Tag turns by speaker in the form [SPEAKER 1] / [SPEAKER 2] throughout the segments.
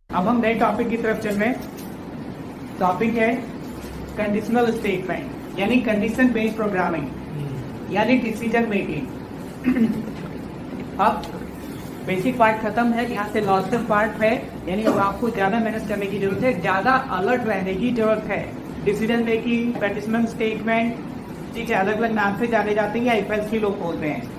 [SPEAKER 1] अब हम नए टॉपिक की तरफ चल रहे हैं। टॉपिक है कंडीशनल स्टेटमेंट यानी कंडीशन बेस्ड प्रोग्रामिंग यानी डिसीजन मेकिंग। अब बेसिक पार्ट खत्म है, यहाँ से लॉजिकल पार्ट है, यानी अब आपको ज्यादा मेहनत करने की जरूरत है, ज्यादा अलर्ट रहने की जरूरत है। डिसीजन मेकिंग, कंडीशनल स्टेटमेंट, ठीक है, अलग अलग नाम से जाने जाते हैं या एफएलसी लोग बोलते हैं।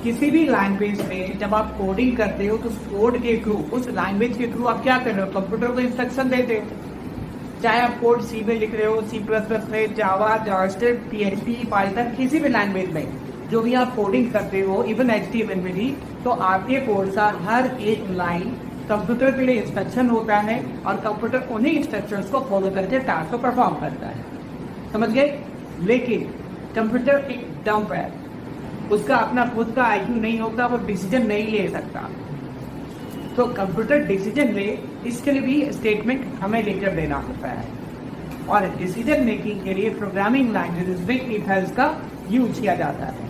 [SPEAKER 1] किसी भी लैंग्वेज में जब आप कोडिंग करते हो तो उस कोड के थ्रू, उस लैंग्वेज के थ्रू आप क्या कर रहे हो, कंप्यूटर को इंस्ट्रक्शन देते हो। चाहे आप कोड सी में लिख रहे हो, सी प्लस प्लस में, जावा, जावास्क्रिप्ट, पीएचपी, पाइथन, किसी भी लैंग्वेज में जो भी आप कोडिंग करते हो, इवन एचटीएमएल में भी, तो आपके कोड का हर एक लाइन कंप्यूटर के लिए इंस्ट्रक्शन होता है और कंप्यूटर उन्हीं इंस्ट्रक्शंस को फॉलो करके टास्क को परफॉर्म करता है। समझ गए? लेकिन कंप्यूटर एक डंप है, उसका अपना खुद का आईक्यू नहीं होता, वो डिसीजन नहीं ले सकता। तो कंप्यूटर डिसीजन ले, इसके लिए भी स्टेटमेंट हमें लेकर देना होता है। और डिसीजन मेकिंग के लिए प्रोग्रामिंग लैंग्वेजेस में इफ एल्स का यूज किया जाता है।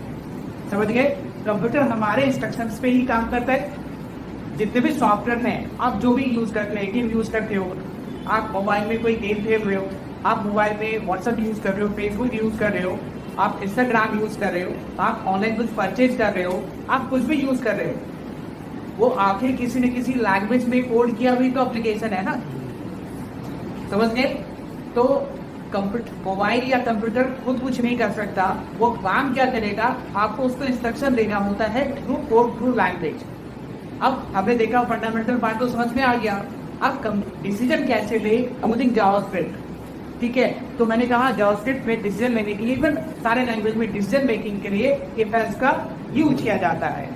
[SPEAKER 1] समझ गए? कंप्यूटर हमारे इंस्ट्रक्शंस पे ही काम करता है। जितने भी सॉफ्टवेयर हैं, आप जो भी यूज करते हैं, गेम यूज करते हो, आप मोबाइल में कोई गेम खेल रहे हो, आप मोबाइल में व्हाट्सएप यूज कर रहे हो, फेसबुक यूज कर रहे हो, आप इंस्टाग्राम यूज कर रहे हो, आप ऑनलाइन कुछ परचेज कर रहे हो, आप कुछ भी यूज कर रहे हो, वो आखिर किसी न किसी लैंग्वेज में कोड किया हुई तो एप्लीकेशन है ना। समझ गए? तो कंप्यूटर, मोबाइल या कंप्यूटर खुद कुछ नहीं कर सकता, वो काम क्या करेगा, आपको उसको इंस्ट्रक्शन देना होता है थ्रू कोड, थ्रू लैंग्वेज। अब हमने देखा फंडामेंटल पार्ट तो समझ में आ गया। अब डिसीजन कैसे ले यूजिंग जावास्क्रिप्ट, ठीक है। तो मैंने कहा जावास्क्रिप्ट में डिसीजन लेने के लिए, इवन सारे लैंग्वेज में डिसीजन मेकिंग के लिए इफ एल्स का यूज किया जाता है।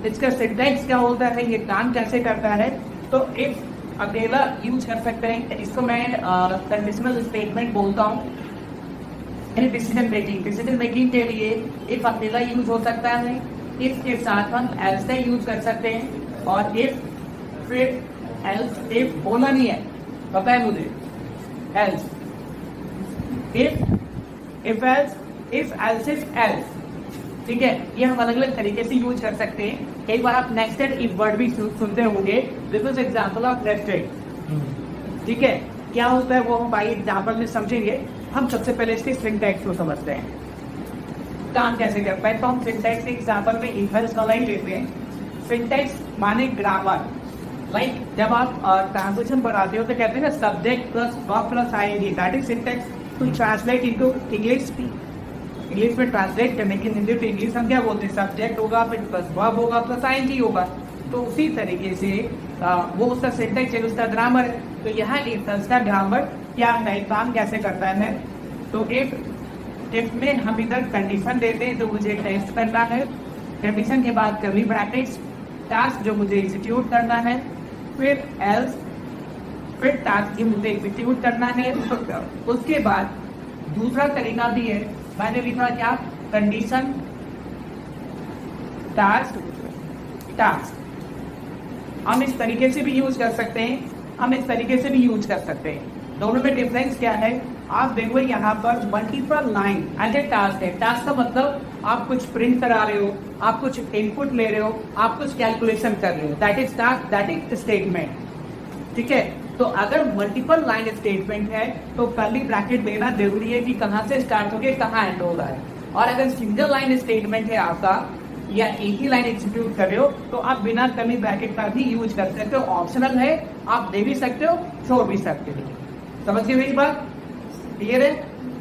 [SPEAKER 1] इसका सिंटैक्स क्या होता है, ये काम कैसे करता है, तो इफ अकेला यूज कर सकते हैं, इसको मैं कंडीशनल स्टेटमेंट बोलता हूँ। डिसीजन मेकिंग के लिए इफ अकेला यूज हो सकता है, इफ के साथ हम एल्स का यूज कर सकते हैं, और इफ फिर एल्स, इफ बोला नहीं है, पता है मुझे, else, if else, if else if else, ठीक है। ये हम अलग अलग तरीके से यूज कर सकते हैं। कई बार आप नेक्स्टेड इफ वर्ड भी सुनते होंगे, this is example of nested, ठीक है। क्या होता है वो हम बाई एग्जांपल में समझेंगे। हम सबसे पहले इसके सिंटैक्स को समझते हैं, काम कैसे करता है। तो हम सिंटैक्स के एग्जांपल में इफ एल्स का लाइन लेते हैं। सिंटैक्स माने ग्रामर, लाइक जब आप ट्रांसलेशन बनाते हो तो कहते हैं ना subject plus verb plus ING, that is syntax. To translate into English, English में ट्रांसलेट करने के हिंदी टू इंग्लिश हम क्या बोलते हैं, सब्जेक्ट होगा फिर प्लस वर्ब होगा प्लस आईएनजी होगा। तो उसी तरीके से वो उसका सिंटैक्स है, उसका ग्रामर है। तो यहाँ इफ एल्स का ग्रामर क्या है, काम कैसे करता है। तो इफ में हम इधर कंडीशन देते हैं जो मुझे टेस्ट करना है, कंडीशन के बाद कर्ली ब्रैकेट्स, टास्क जो मुझे एग्जीक्यूट करना है, फिर एल्स, फिर टास्क की मुझे एग्जीक्यूट करना है। उसके बाद दूसरा तरीका भी है, मैंने लिखा क्या, कंडीशन टास्क टास्क। हम इस तरीके से भी यूज कर सकते हैं, हम इस तरीके से भी यूज कर सकते हैं। दोनों में डिफरेंस क्या है, आप देखो यहाँ पर multiple line as a task है। टास्क का मतलब आप कुछ प्रिंट करा रहे हो, आप कुछ इनपुट ले रहे हो, आप कुछ कैलकुलेशन कर रहे हो, that is task, that is statement, ठीक है। तो अगर मल्टीपल लाइन स्टेटमेंट है तो कर्ली ब्रैकेट देना जरूरी है कि कहाँ से स्टार्ट होके कहाँ एंड हो रहा है। और अगर सिंगल लाइन स्टेटमेंट है आपका, या एक ही लाइन एग्जीक्यूट कर रहे हो, तो आप बिना कर्ली ब्रैकेट का भी यूज कर सकते हो, ऑप्शनल है, आप दे भी सकते हो, छोड़ भी सकते हो। समझ गए मेरी बात? क्लियर है?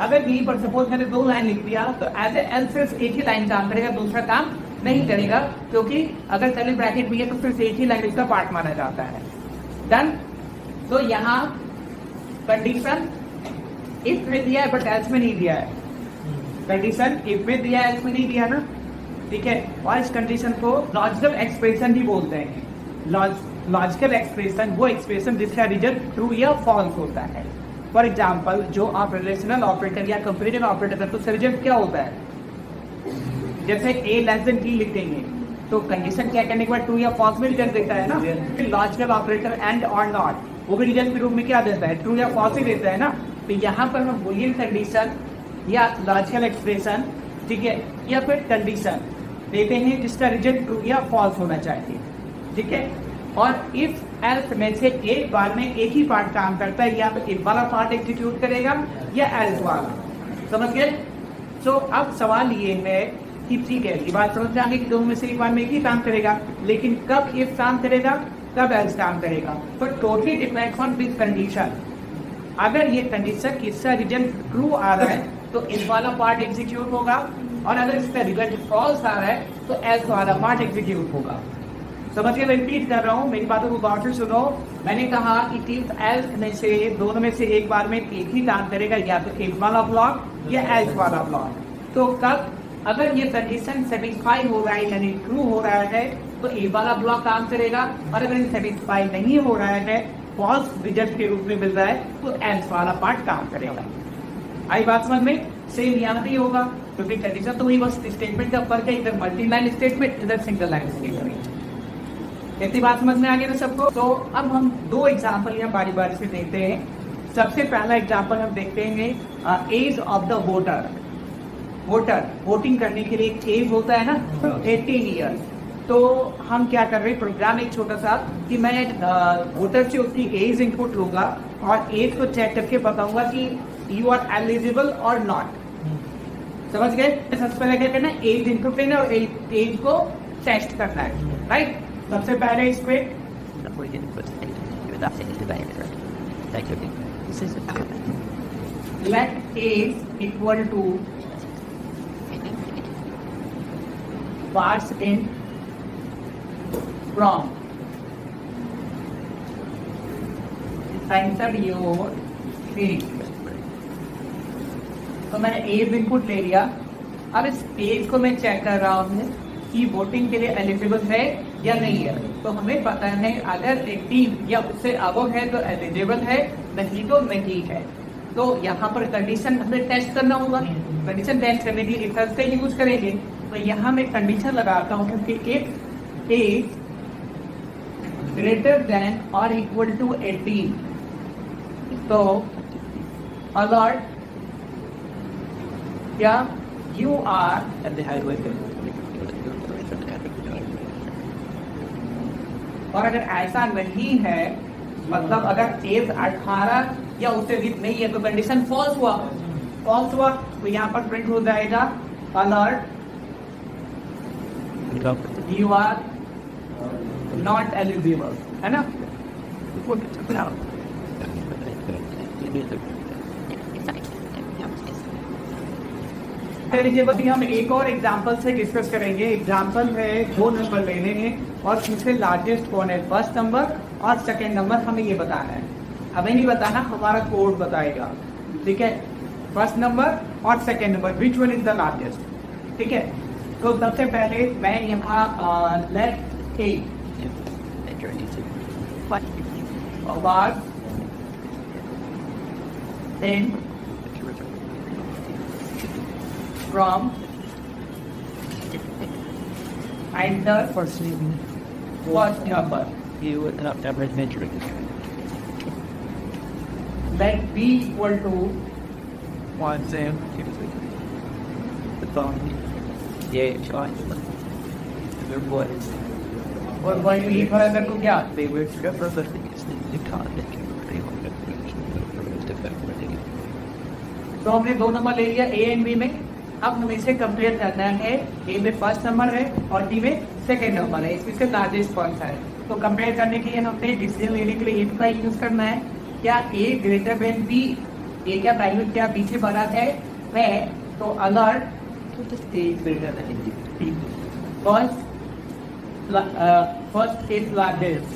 [SPEAKER 1] अगर यहीं पर सपोज मैंने 2 लाइन लिख दिया तो एज ए एल सिर्फ एक ही लाइन काम करेगा, दूसरा काम नहीं करेगा, क्योंकि अगर कर्ली ब्रैकेट भी है तो सिर्फ एक ही लाइन इसका पार्ट माना जाता है। डन? तो यहाँ कंडीशन इफ में दिया है बट एल्स में नहीं दिया है। कंडीशन इफ में दिया है, एल्स में नहीं दिया ना, ठीक है। और इस कंडीशन को लॉजिकल एक्सप्रेशन भी बोलते हैं। लॉजिकल एक्सप्रेशन वो एक्सप्रेशन जिसका रिजल्ट ट्रू या फॉल्स होता है। फॉर एग्जाम्पल, जो आप रिलेशनल ऑपरेटर या कंपेरिजन ऑपरेटर करते हो, उसका रिजल्ट क्या होता है, जैसे ए लेस देन टी लिख देंगे तो कंडीशन क्या करने के बाद ट्रू या फॉल्स में रिजल्ट देता है ना। फिर लॉजिकल ऑपरेटर एंड और नॉट, वो भी रिजल्ट के रूप में क्या देता है, ट्रू या फॉल्स ही देता है ना। तो यहाँ पर हम बूलियन कंडीशन या लॉजिकल एक्सप्रेशन, ठीक है, या फिर कंडीशन देते हैं जिसका रिजल्ट ट्रू या फॉल्स होना चाहिए, ठीक है। और इफ एल्स में से एक बार में एक ही पार्ट काम करता है, या तो एक वाला पार्ट एग्जीक्यूट करेगा या एल्स वाला। समझ गए? तो अब सवाल ये है कि ठीक है, ये बात समझ में आ गई कि दोनों में से एक बार में एक ही काम करेगा, लेकिन कब इफ काम करेगा, कब एल्स काम करेगा। तो totally depends on this condition. अगर ये कंडीशन इसका रिजल्ट ट्रू आ रहा है तो इस वाला पार्ट एग्जीक्यूट होगा, और अगर इसका रिजल्ट फॉल्स आ रहा है तो एल्स वाला पार्ट एग्जीक्यूट होगा। समझ के? मैं रिपीट कर रहा हूँ, मेरी बातों को गौर से सुनो। मैंने कहा कि इफ एल्स में से दोनों में से एक बार में एक ही काम करेगा, या तो इफ वाला ब्लॉक या एल्स वाला ब्लॉक। तो कब अगर ये कंडीशन सेटिस्फाई हो रहा है यानी ट्रू हो रहा है तो इफ वाला ब्लॉक काम करेगा, और अगर सेटिस्फाई नहीं हो रहा है, फॉल्स रिजल्ट के रूप में मिल रहा है, तो एल्स वाला पार्ट काम करेगा। आई बात समझ में? सेम यहाँ भी होगा, क्योंकि कंडीशन तो वही, बस स्टेटमेंट का फर्क है, इधर मल्टी लाइन स्टेटमेंट, इधर सिंगल लाइन स्टेटमेंट। इतनी बात समझ में आ गई ना सबको? तो अब हम दो एग्जाम्पल यहाँ बारी बारी से देखते हैं। सबसे पहला एग्जाम्पल हम देखते हैं age of the voter. Voter voting करने के लिए एक एज होता है ना, 18 ईयर। तो हम क्या कर रहे हैं, प्रोग्राम एक छोटा सा कि मैं वोटर से उसकी एज इनपुट लूंगा और एज को चेक करके बताऊंगा कि यू आर एलिजिबल और नॉट। समझ गए? सबसे पहले क्या करना है, एज इनपुट लेना और एज को टेस्ट करना है, राइट? सबसे पहले इस पे let age equal to parse in from enter your age. तो मैंने एज इनपुट ले लिया। अब इस एज को मैं चेक कर रहा हूँ कि वोटिंग के लिए एलिजिबल है या नहीं है। तो हमें पता है अगर 18 या उससे अबव है तो एलिजिबल है, नहीं तो नहीं है। तो यहाँ पर कंडीशन हमें टेस्ट करना होगा। कंडीशन टेस्ट करने के लिए इफ से यूज करेंगे। तो यहाँ मैं कंडीशन लगाता हूँ कि इफ एज ग्रेटर देन और इक्वल टू 18 तो अलर्ट क्या यू आर और अगर ऐसा नहीं है, मतलब अगर एज 18 या उससे अधिक नहीं है तो कंडीशन फॉल्स हुआ। फॉल्स हुआ तो यहाँ पर प्रिंट हो जाएगा alert you are not eligible, है ना? एलिजिबल भी हम एक और एग्जांपल से डिस्कस करेंगे। एग्जांपल है 2 नंबर लेने हैं और उससे लार्जेस्ट कौन है, फर्स्ट नंबर और सेकंड नंबर, हमें ये बताना है। हमें नहीं बताना, हमारा कोड बताएगा, ठीक है? फर्स्ट नंबर और second number, which one is the largest, ठीक है? तो सबसे पहले मैं यहाँ लेट ए आवाज इन from enter first number.
[SPEAKER 2] You would not have measuring.
[SPEAKER 1] Let b equal to
[SPEAKER 2] 1 0. The phone. Yeah, fine. Their boys.
[SPEAKER 1] और वही ये फर्क है तो क्या?
[SPEAKER 2] They were together, but they can't make
[SPEAKER 1] तो हमने 2 नंबर ले लिया ए एंड बी में। अब हमें इसे कंपेयर करना है, ए में फर्स्ट नंबर है और बी में सेकंड नंबर है, इसमें से लार्जेस्ट कौन सा है। तो कंपेयर करने के लिए हमें डिसीजन लेने के लिए इफ का यूज करना है। क्या ए ग्रेटर देन बी, ए क्या वैल्यू क्या बी से बड़ा है, तो alert first is largest.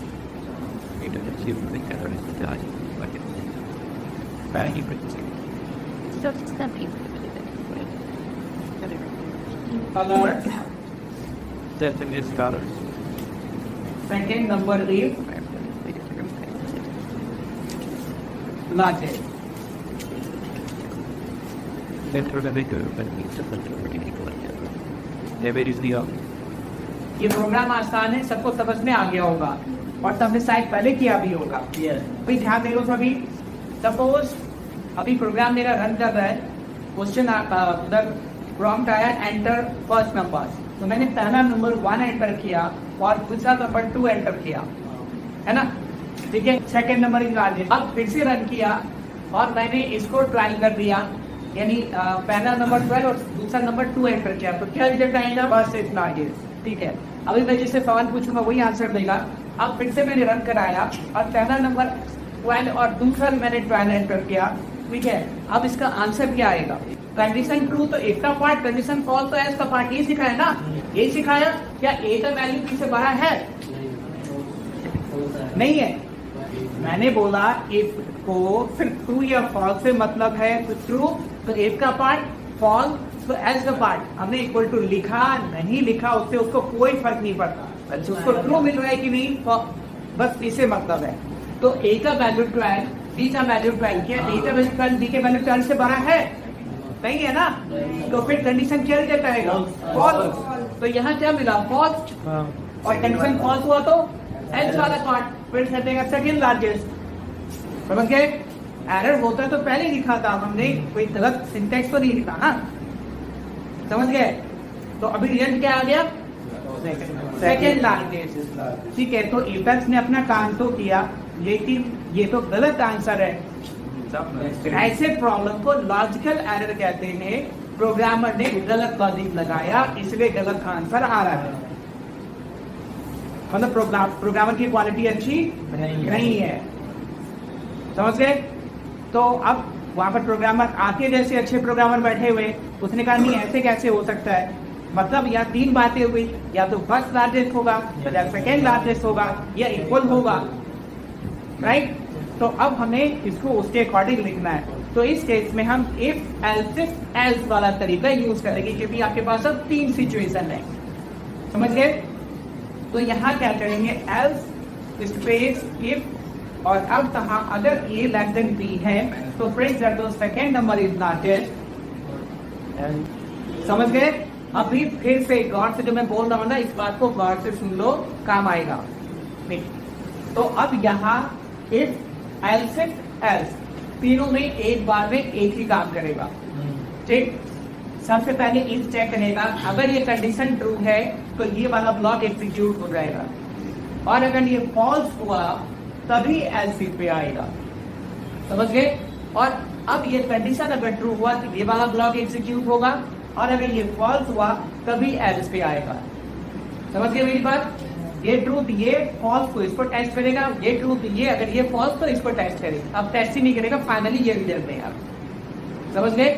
[SPEAKER 1] Alert.
[SPEAKER 2] Setting is scholars.
[SPEAKER 1] Second number is largest.
[SPEAKER 2] Better than they do, but it's a
[SPEAKER 1] ये प्रोग्राम आसान है, सबको समझ में आ गया होगा और सबने शायद पहले किया भी होगा। भाई ध्यान दे लो सभी। सपोज अभी प्रोग्राम मेरा रन कर रहा है, क्वेश्चन उधर प्रॉम्प्ट आया एंटर फर्स्ट नंबर, तो मैंने पहला नंबर 1 एंटर किया और दूसरा नंबर 2 एंटर किया। है ना, ठीक है। Second number is largest. अब फिर से रन किया और मैंने इसको ट्राई कर दिया, यानी पहला नंबर 12 और दूसरा नंबर 2 एंटर किया, तो क्या रिजल्ट आएगा? बस इज लार्जेस्ट, ठीक है। अभी मैं जिससे सवाल पूछूंगा वही आंसर देगा। अब फिर से मैंने रन कराया और पहला नंबर 12 और दूसरा मैंने 12 एंटर किया, ठीक है। अब इसका आंसर क्या आएगा? कंडीशन ट्रू तो एक का पार्ट, कंडीशन फॉल्स तो एस का पार्ट, ये सिखाया ना, ये सिखाया। क्या ए का वैल्यू बी से बड़ा है? नहीं है। मैंने बोला इफ को सिर्फ ट्रू या फॉल्स से मतलब है, तो ट्रू तो इफ का पार्ट, फॉल्स तो एस का पार्ट। हमने इक्वल टू लिखा नहीं लिखा उससे उसको कोई फर्क नहीं पड़ता, उसको ट्रू मिल रहा है कि नहीं, बस इसे मतलब है। तो ए का वैल्यू 12, बी का वैल्यू 12, क्या ए का वैल्यू 12 बी के वैल्यू 12 से बड़ा है? नहीं है ना, तो फिर कंडीशन क्या रिजल्ट आएगा? फॉल्स। तो यहाँ क्या मिला? फॉल्स। और कंडीशन फॉल्स हुआ तो एच वाला पार्ट फिर कर देगा सेकंड लार्जेस्ट। समझ गए? एरर होता तो पहले ही लिखा था हमने, कोई गलत सिंटेक्स तो नहीं लिखा ना, समझ गए? तो अभी रिजल्ट क्या आ गया? सेकंड लार्जेस्ट, ठीक है। तो एपेक्स ने अपना काम तो किया, लेकिन ये तो गलत आंसर है। ऐसे प्रॉब्लम को लॉजिकल एरर कहते हैं। प्रोग्रामर ने गलत लॉजिक लगाया, इसलिए गलत आंसर आ रहा है। मतलब प्रोग्रामर की क्वालिटी अच्छी नहीं है, समझ गए? तो अब वहां पर प्रोग्रामर आके जैसे अच्छे प्रोग्रामर बैठे हुए, उसने कहा नहीं ऐसे कैसे हो सकता है, मतलब यहाँ तीन बातें हुई, या तो फर्स्ट लार्जेस्ट होगा या सेकेंड लार्जेस्ट होगा या इक्वल होगा, राइट? तो अब हमें इसको उसके अकॉर्डिंग लिखना है। तो इस केस में हम इफ एल्स वाला तरीका यूज करेंगे, क्योंकि आपके पास अब तीन सिचुएशन है, समझ गए? तो यहाँ क्या करेंगे? एल्स स्पेस इफ, और अब कहा अगर ए लेस देन बी है तो प्रिंट कर दो सेकेंड नंबर इज लार्जेस्ट, समझ गए? अभी फिर से गौर से जो मैं बोल रहा हूँ ना, इस बात को गौर से सुन लो, काम आएगा। तो अब यहाँ इफ एल्स एल्स तीनों में एक बार में एक ही काम करेगा, ठीक। सबसे पहले इफ चेक करेगा, अगर ये कंडीशन ट्रू है तो ये वाला ब्लॉक एग्जीक्यूट हो जाएगा, और अगर ये फॉल्स हुआ तभी एल्स इफ पे आएगा, समझ गए? और अब ये कंडीशन अगर ट्रू हुआ तो ये वाला ब्लॉक एग्जीक्यूट होगा, और अगर ये फॉल्स हुआ तभी एल्स पे आएगा, समझ गए मेरी बात? ये ट्रूथ ये फॉल्स को इस पर टेस्ट करेगा, ये ट्रूथ ये, अगर ये फॉल्स तो इस पर टेस्ट करेगा। अब टेस्ट ही नहीं करेगा, फाइनली ये रिजल्ट देगा, समझ गए?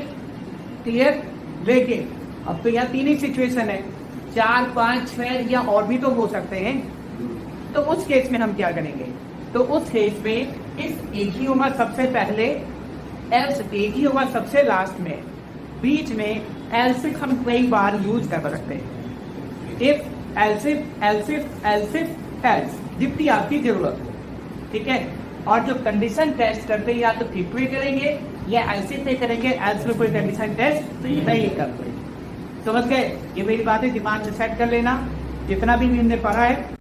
[SPEAKER 1] क्लियर? लेकिन अब तो यहाँ तीन ही सिचुएशन है, 4, 5, 6 या और भी तो हो सकते हैं। तो उस केस में हम क्या करेंगे? तो उस केस में इफ एक ही होगा सबसे पहले, एल्स एक ही होगा सबसे लास्ट में, बीच में एल्स हम कई बार यूज कर सकते हैं। If else if else if else if else जितनी आपकी जरूरत हो, ठीक है। और जो कंडीशन टेस्ट करते हैं या तो इफ पे करेंगे या एल्सिफ पे करेंगे, एल्स में कोई कंडीशन टेस्ट नहीं करते, समझ गए? ये मेरी बातें दिमाग में सेट कर लेना, जितना भी हमने पढ़ा है